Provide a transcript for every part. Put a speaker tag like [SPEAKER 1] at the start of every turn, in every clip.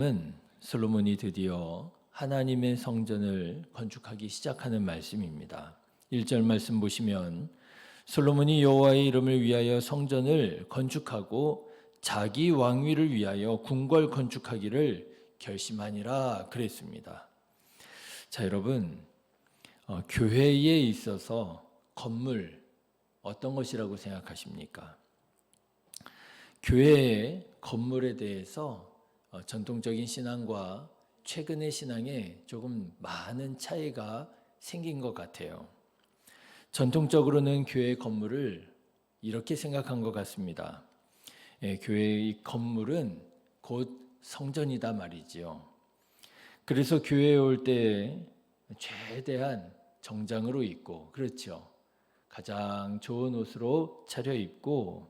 [SPEAKER 1] 은 솔로몬이 드디어 하나님의 성전을 건축하기 시작하는 말씀입니다. 1절 말씀 보시면 솔로몬이 여호와의 이름을 위하여 성전을 건축하고 자기 왕위를 위하여 궁궐 건축하기를 결심하니라 그랬습니다. 자, 여러분, 교회에 있어서 건물 어떤 것이라고 생각하십니까? 교회의 건물에 대해서 전통적인 신앙과 최근의 신앙에 조금 많은 차이가 생긴 것 같아요. 전통적으로는 교회 건물을 이렇게 생각한 것 같습니다. 교회의 건물은 곧 성전이다 말이지요. 그래서 교회에 올 때 최대한 정장으로 입고, 그렇죠. 가장 좋은 옷으로 차려입고,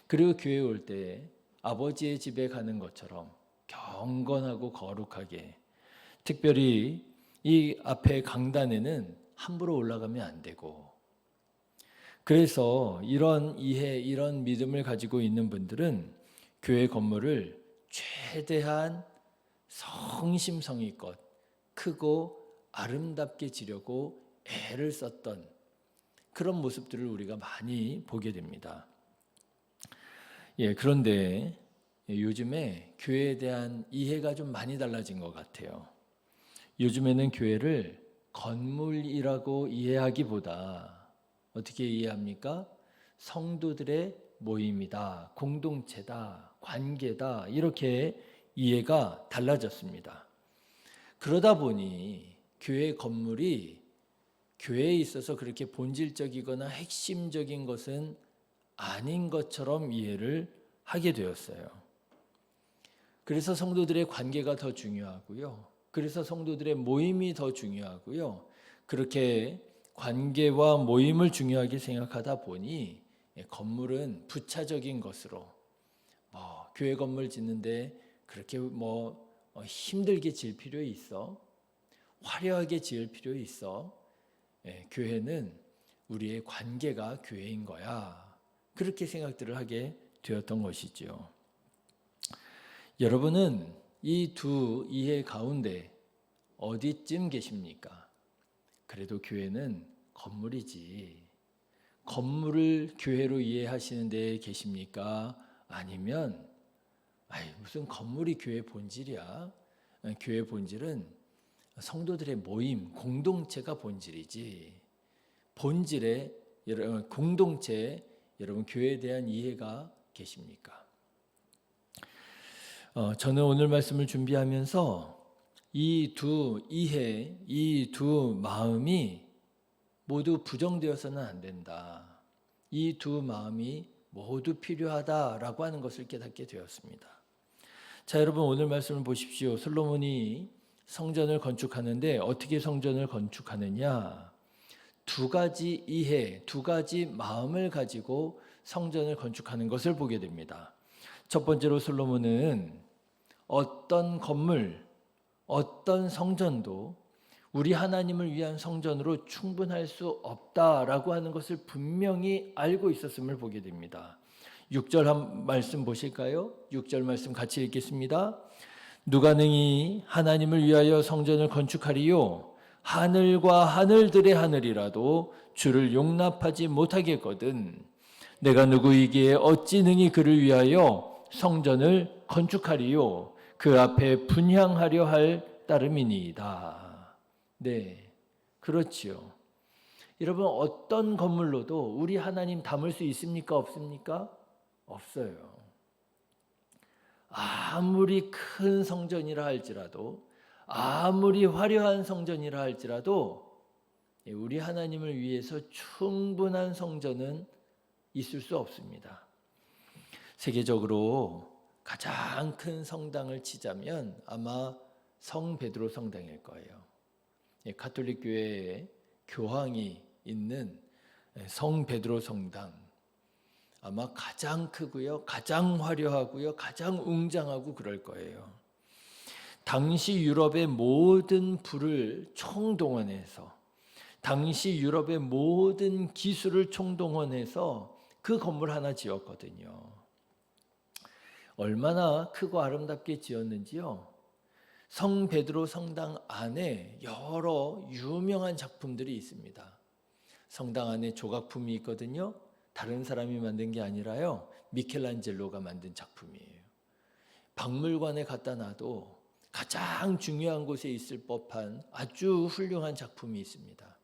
[SPEAKER 1] 그리고 교회에 올 때 아버지의 집에 가는 것처럼 경건하고 거룩하게, 특별히 이 앞에 강단에는 함부로 올라가면 안 되고, 그래서 이런 이해, 이런 믿음을 가지고 있는 분들은 교회 건물을 최대한 성심성의껏 크고 아름답게 지려고 애를 썼던 그런 모습들을 우리가 많이 보게 됩니다. 그런데 요즘에 교회에 대한 이해가 좀 많이 달라진 것 같아요. 요즘에는 교회를 건물이라고 이해하기보다 어떻게 이해합니까? 성도들의 모임이다, 공동체다, 관계다, 이렇게 이해가 달라졌습니다. 그러다 보니 교회 건물이 교회에 있어서 그렇게 본질적이거나 핵심적인 것은 아닌 것처럼 이해를 하게 되었어요. 그래서 성도들의 관계가 더 중요하고요. 그래서 성도들의 모임이 더 중요하고요. 그렇게 관계와 모임을 중요하게 생각하다 보니 건물은 부차적인 것으로, 교회 건물 짓는데 그렇게 힘들게 지을 필요 있어? 화려하게 지을 필요 있어? 교회는 우리의 관계가 교회인 거야. 그렇게 생각들을 하게 되었던 것이죠. 여러분은 이 두 이해 가운데 어디쯤 계십니까? 그래도 교회는 건물이지. 건물을 교회로 이해하시는 데 계십니까? 아니면 무슨 건물이 교회 본질이야? 교회 본질은 성도들의 모임, 공동체가 본질이지. 본질의 공동체, 여러분 교회에 대한 이해가 계십니까? 저는 오늘 말씀을 준비하면서 이 두 이해, 이 두 마음이 모두 부정되어서는 안 된다. 이 두 마음이 모두 필요하다라고 하는 것을 깨닫게 되었습니다. 자, 여러분 오늘 말씀을 보십시오. 솔로몬이 성전을 건축하는데 어떻게 성전을 건축하느냐? 두 가지 이해, 두 가지 마음을 가지고 성전을 건축하는 것을 보게 됩니다. 첫 번째로 솔로몬은 어떤 건물, 어떤 성전도 우리 하나님을 위한 성전으로 충분할 수 없다라고 하는 것을 분명히 알고 있었음을 보게 됩니다. 6절 한 말씀 보실까요? 6절 말씀 같이 읽겠습니다. 누가 능히 하나님을 위하여 성전을 건축하리요? 하늘과 하늘들의 하늘이라도 주를 용납하지 못하겠거든. 내가 누구이기에 어찌 능히 그를 위하여 성전을 건축하리요? 그 앞에 분향하려 할 따름이니이다. 네, 그렇지요. 여러분 어떤 건물로도 우리 하나님 담을 수 있습니까? 없습니까? 없어요. 아무리 큰 성전이라 할지라도, 아무리 화려한 성전이라 할지라도 우리 하나님을 위해서 충분한 성전은 있을 수 없습니다. 세계적으로 가장 큰 성당을 치자면 아마 성 베드로 성당일 거예요. 가톨릭 교회에 교황이 있는 성 베드로 성당, 아마 가장 크고요, 가장 화려하고요, 가장 웅장하고 그럴 거예요. 당시 유럽의 모든 부를 총동원해서, 당시 유럽의 모든 기술을 총동원해서 그 건물 하나 지었거든요. 얼마나 크고 아름답게 지었는지요. 성 베드로 성당 안에 여러 유명한 작품들이 있습니다. 성당 안에 조각품이 있거든요. 다른 사람이 만든 게 아니라요, 미켈란젤로가 만든 작품이에요. 박물관에 갖다 놔도 가장 중요한 곳에 있을 법한 아주 훌륭한 작품이 있습니다.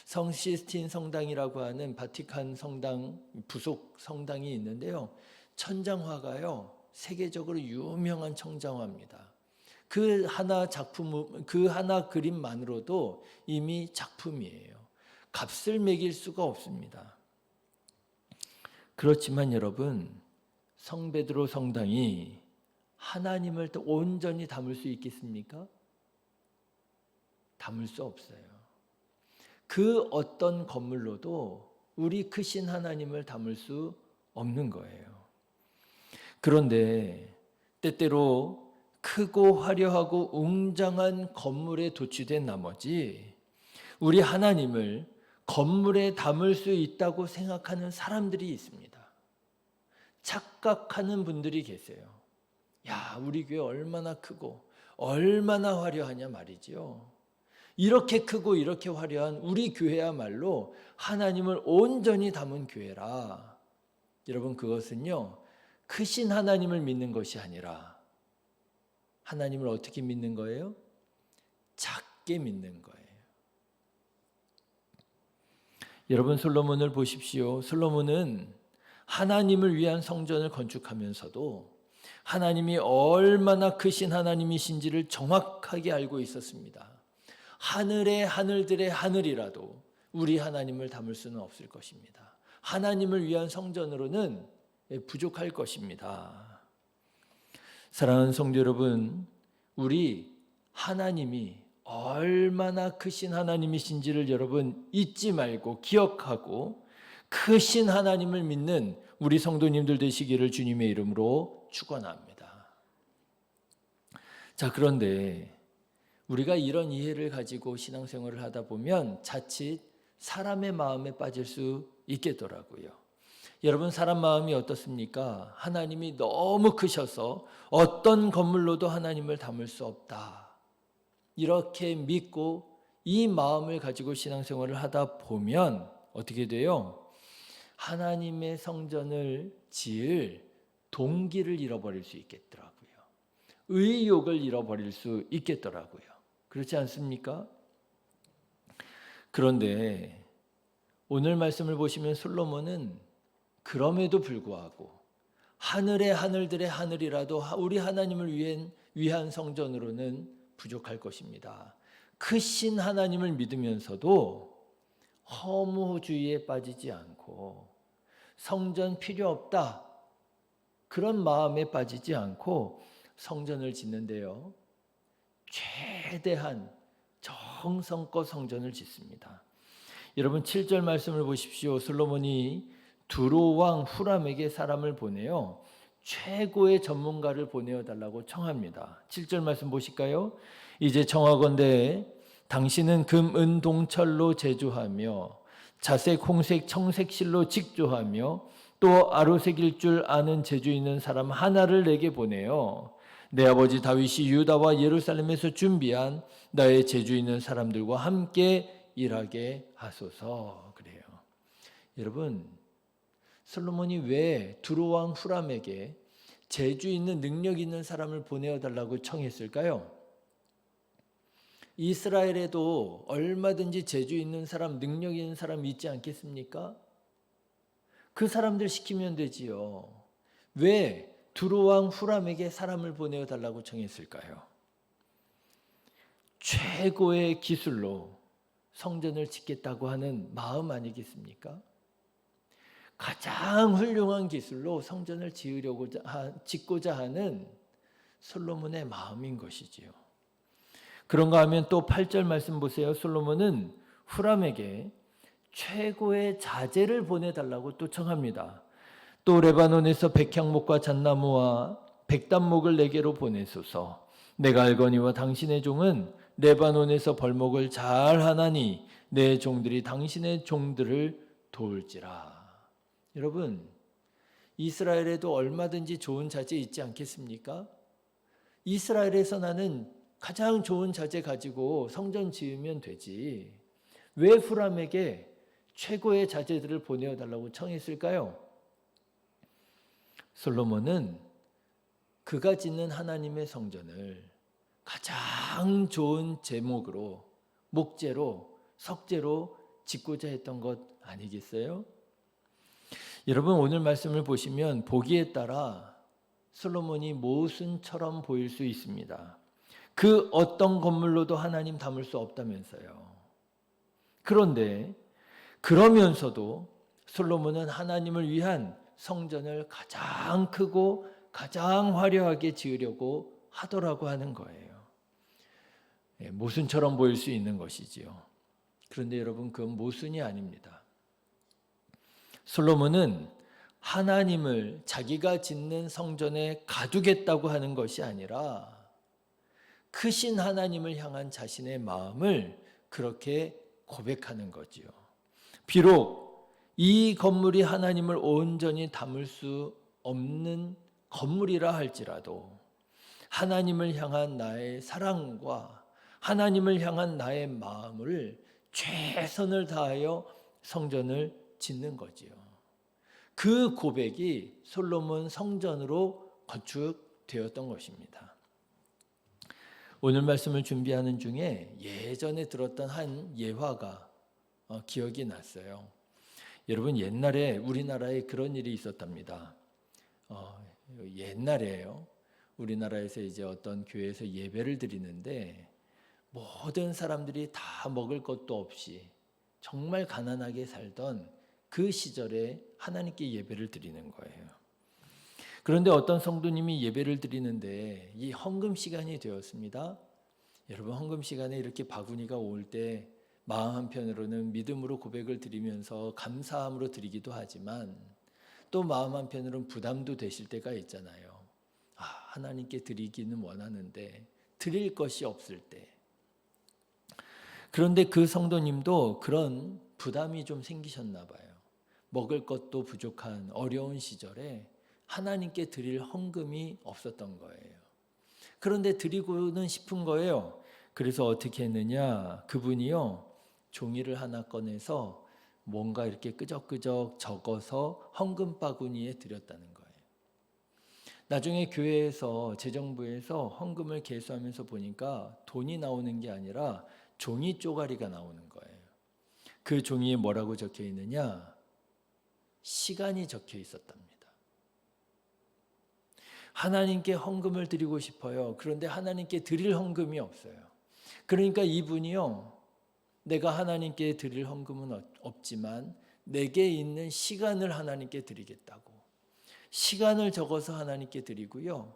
[SPEAKER 1] 성 시스틴 성당이라고 하는 바티칸 성당 부속 성당이 있는데요, 천장화가요 세계적으로 유명한 천장화입니다. 그 하나 그림만으로도 이미 작품이에요. 값을 매길 수가 없습니다. 그렇지만 여러분, 성 베드로 성당이 하나님을 온전히 담을 수 있겠습니까? 담을 수 없어요. 그 어떤 건물로도 우리 크신 하나님을 담을 수 없는 거예요. 그런데 때때로 크고 화려하고 웅장한 건물에 도취된 나머지 우리 하나님을 건물에 담을 수 있다고 생각하는 사람들이 있습니다. 착각하는 분들이 계세요. 야, 우리 교회 얼마나 크고 얼마나 화려하냐 말이죠. 이렇게 크고 이렇게 화려한 우리 교회야말로 하나님을 온전히 담은 교회라. 여러분, 그것은요, 크신 하나님을 믿는 것이 아니라 하나님을 어떻게 믿는 거예요? 작게 믿는 거예요. 여러분, 솔로몬을 보십시오. 솔로몬은 하나님을 위한 성전을 건축하면서도 하나님이 얼마나 크신 하나님이신지를 정확하게 알고 있었습니다. 하늘의 하늘들의 하늘이라도 우리 하나님을 담을 수는 없을 것입니다. 하나님을 위한 성전으로는 부족할 것입니다. 사랑하는 성도 여러분, 우리 하나님이 얼마나 크신 하나님이신지를 여러분 잊지 말고 기억하고 크신 하나님을 믿는 우리 성도님들 되시기를 주님의 이름으로 축원합니다. 자, 그런데 우리가 이런 이해를 가지고 신앙생활을 하다 보면 자칫 사람의 마음에 빠질 수 있겠더라고요. 여러분, 사람 마음이 어떻습니까? 하나님이 너무 크셔서 어떤 건물로도 하나님을 담을 수 없다. 이렇게 믿고 이 마음을 가지고 신앙생활을 하다 보면 어떻게 돼요? 하나님의 성전을 지을 동기를 잃어버릴 수 있겠더라고요. 의욕을 잃어버릴 수 있겠더라고요. 그렇지 않습니까? 그런데 오늘 말씀을 보시면 솔로몬은 그럼에도 불구하고 하늘의 하늘들의 하늘이라도 우리 하나님을 위한 성전으로는 부족할 것입니다. 크신 하나님을 믿으면서도 허무주의에 빠지지 않고 성전 필요 없다, 그런 마음에 빠지지 않고 성전을 짓는데요, 최대한 정성껏 성전을 짓습니다. 여러분, 7절 말씀을 보십시오. 솔로몬이 두로 왕 후람에게 사람을 보내요, 최고의 전문가를 보내어 달라고 청합니다. 7절 말씀 보실까요? 이제 청하건대 당신은 금, 은, 동철로 제조하며 자색, 홍색, 청색 실로 직조하며 또 아로색일 줄 아는 재주 있는 사람 하나를 내게 보내요. 내 아버지 다윗이 유다와 예루살렘에서 준비한 나의 재주 있는 사람들과 함께 일하게 하소서. 그래요. 여러분, 솔로몬이 왜 두로왕 후람에게 재주 있는 능력 있는 사람을 보내어 달라고 청했을까요? 이스라엘에도 얼마든지 재주 있는 사람, 능력 있는 사람 있지 않겠습니까? 그 사람들 시키면 되지요. 왜 두로왕 후람에게 사람을 보내어 달라고 청했을까요? 최고의 기술로 성전을 짓겠다고 하는 마음 아니겠습니까? 가장 훌륭한 기술로 성전을 짓고자 하는 솔로몬의 마음인 것이지요. 그런가 하면 또 8절 말씀 보세요. 솔로몬은 후람에게 최고의 자재를 보내달라고 또 청합니다. 또 레바논에서 백향목과 잣나무와 백단목을 내게로 보내소서. 내가 알거니와 당신의 종은 레바논에서 벌목을 잘 하나니 내 종들이 당신의 종들을 도울지라. 여러분, 이스라엘에도 얼마든지 좋은 자재 있지 않겠습니까? 이스라엘에서 나는 가장 좋은 자재 가지고 성전 지으면 되지. 왜 후람에게 최고의 자재들을 보내어달라고 청했을까요? 솔로몬은 그가 짓는 하나님의 성전을 가장 좋은 제목으로, 목재로, 석재로 짓고자 했던 것 아니겠어요? 여러분, 오늘 말씀을 보시면 보기에 따라 솔로몬이 모순처럼 보일 수 있습니다. 그 어떤 건물로도 하나님 담을 수 없다면서요. 그런데 그러면서도 솔로몬은 하나님을 위한 성전을 가장 크고 가장 화려하게 지으려고 하더라고 하는 거예요. 모순처럼 보일 수 있는 것이지요. 그런데 여러분, 그건 모순이 아닙니다. 솔로몬은 하나님을 자기가 짓는 성전에 가두겠다고 하는 것이 아니라 크신 하나님을 향한 자신의 마음을 그렇게 고백하는 거지요. 비록 이 건물이 하나님을 온전히 담을 수 없는 건물이라 할지라도 하나님을 향한 나의 사랑과 하나님을 향한 나의 마음을 최선을 다하여 성전을 짓는 거지요. 그 고백이 솔로몬 성전으로 건축되었던 것입니다. 오늘 말씀을 준비하는 중에 예전에 들었던 한 예화가 기억이 났어요. 여러분, 옛날에 우리나라에 그런 일이 있었답니다. 옛날에요. 우리나라에서 이제 어떤 교회에서 예배를 드리는데 모든 사람들이 다 먹을 것도 없이 정말 가난하게 살던 그 시절에 하나님께 예배를 드리는 거예요. 그런데 어떤 성도님이 예배를 드리는데 이 헌금 시간이 되었습니다. 여러분, 헌금 시간에 이렇게 바구니가 올 때 마음 한편으로는 믿음으로 고백을 드리면서 감사함으로 드리기도 하지만 또 마음 한편으로는 부담도 되실 때가 있잖아요. 하나님께 드리기는 원하는데 드릴 것이 없을 때. 그런데 그 성도님도 그런 부담이 좀 생기셨나 봐요. 먹을 것도 부족한 어려운 시절에 하나님께 드릴 헌금이 없었던 거예요. 그런데 드리고는 싶은 거예요. 그래서 어떻게 했느냐? 그분이요, 종이를 하나 꺼내서 뭔가 이렇게 끄적끄적 적어서 헌금 바구니에 드렸다는 거예요. 나중에 교회에서, 재정부에서 헌금을 계수하면서 보니까 돈이 나오는 게 아니라 종이 쪼가리가 나오는 거예요. 그 종이에 뭐라고 적혀 있느냐? 시간이 적혀 있었답니다. 하나님께 헌금을 드리고 싶어요. 그런데 하나님께 드릴 헌금이 없어요. 그러니까 이분이요, 내가 하나님께 드릴 헌금은 없지만 내게 있는 시간을 하나님께 드리겠다고. 시간을 적어서 하나님께 드리고요.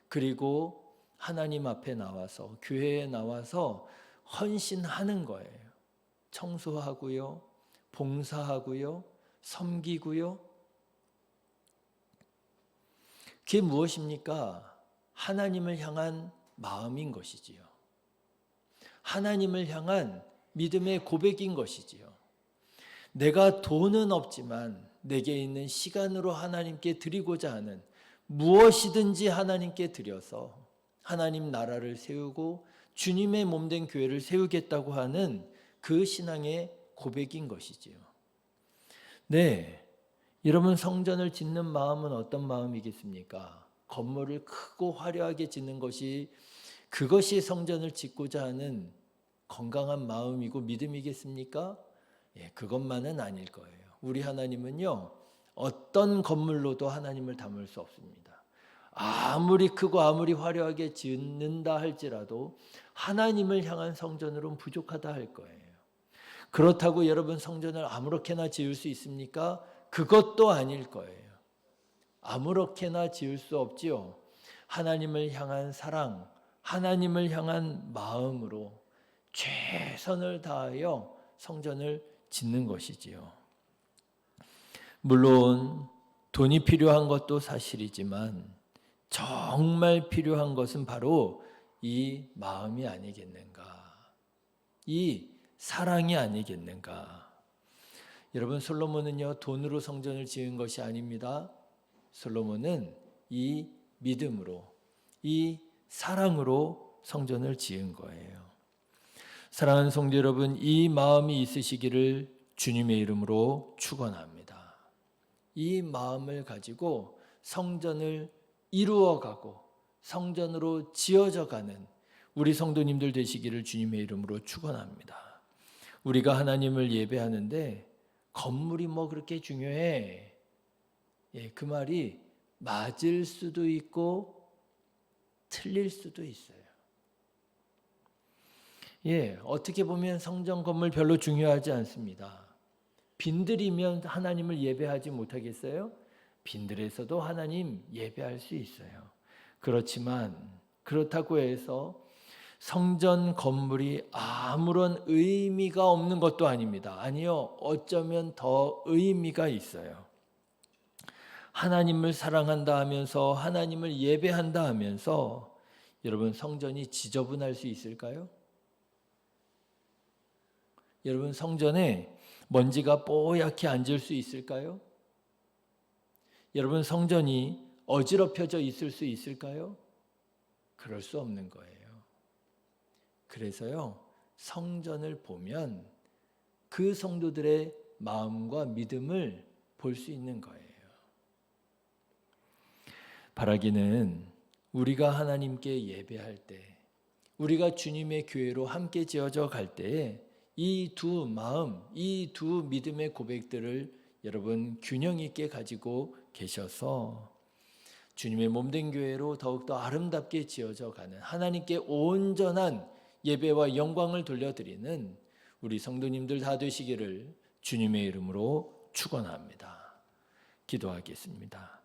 [SPEAKER 1] 그리고 하나님 앞에 나와서, 교회에 나와서 헌신하는 거예요. 청소하고요, 봉사하고요, 섬기고요. 그게 무엇입니까? 하나님을 향한 마음인 것이지요. 하나님을 향한 믿음의 고백인 것이지요. 내가 돈은 없지만 내게 있는 시간으로 하나님께 드리고자 하는, 무엇이든지 하나님께 드려서 하나님 나라를 세우고 주님의 몸된 교회를 세우겠다고 하는 그 신앙의 고백인 것이지요. 네, 여러분, 성전을 짓는 마음은 어떤 마음이겠습니까? 건물을 크고 화려하게 짓는 것이, 그것이 성전을 짓고자 하는 건강한 마음이고 믿음이겠습니까? 그것만은 아닐 거예요. 우리 하나님은요, 어떤 건물로도 하나님을 담을 수 없습니다. 아무리 크고 아무리 화려하게 짓는다 할지라도 하나님을 향한 성전으로는 부족하다 할 거예요. 그렇다고 여러분, 성전을 아무렇게나 지을 수 있습니까? 그것도 아닐 거예요. 아무렇게나 지을 수 없지요. 하나님을 향한 사랑, 하나님을 향한 마음으로 최선을 다하여 성전을 짓는 것이지요. 물론 돈이 필요한 것도 사실이지만 정말 필요한 것은 바로 이 마음이 아니겠는가, 이 사랑이 아니겠는가. 여러분, 솔로몬은요, 돈으로 성전을 지은 것이 아닙니다. 솔로몬은 이 믿음으로, 이 사랑으로 성전을 지은 거예요. 사랑하는 성도 여러분, 이 마음이 있으시기를 주님의 이름으로 축원합니다. 이 마음을 가지고 성전을 이루어가고 성전으로 지어져 가는 우리 성도님들 되시기를 주님의 이름으로 축원합니다. 우리가 하나님을 예배하는데 건물이 뭐 그렇게 중요해? 그 말이 맞을 수도 있고 틀릴 수도 있어요. 어떻게 보면 성전 건물 별로 중요하지 않습니다. 빈들이면 하나님을 예배하지 못하겠어요? 빈들에서도 하나님 예배할 수 있어요. 그렇지만 그렇다고 해서 성전 건물이 아무런 의미가 없는 것도 아닙니다. 아니요, 어쩌면 더 의미가 있어요. 하나님을 사랑한다 하면서 하나님을 예배한다 하면서 여러분 성전이 지저분할 수 있을까요? 여러분 성전에 먼지가 뽀얗게 앉을 수 있을까요? 여러분 성전이 어지럽혀져 있을 수 있을까요? 그럴 수 없는 거예요. 그래서요, 성전을 보면 그 성도들의 마음과 믿음을 볼 수 있는 거예요. 바라기는 우리가 하나님께 예배할 때, 우리가 주님의 교회로 함께 지어져 갈 때에 이 두 마음, 이 두 믿음의 고백들을 여러분 균형 있게 가지고 계셔서 주님의 몸된 교회로 더욱더 아름답게 지어져 가는 하나님께 온전한 예배와 영광을 돌려드리는 우리 성도님들 다 되시기를 주님의 이름으로 축원합니다. 기도하겠습니다.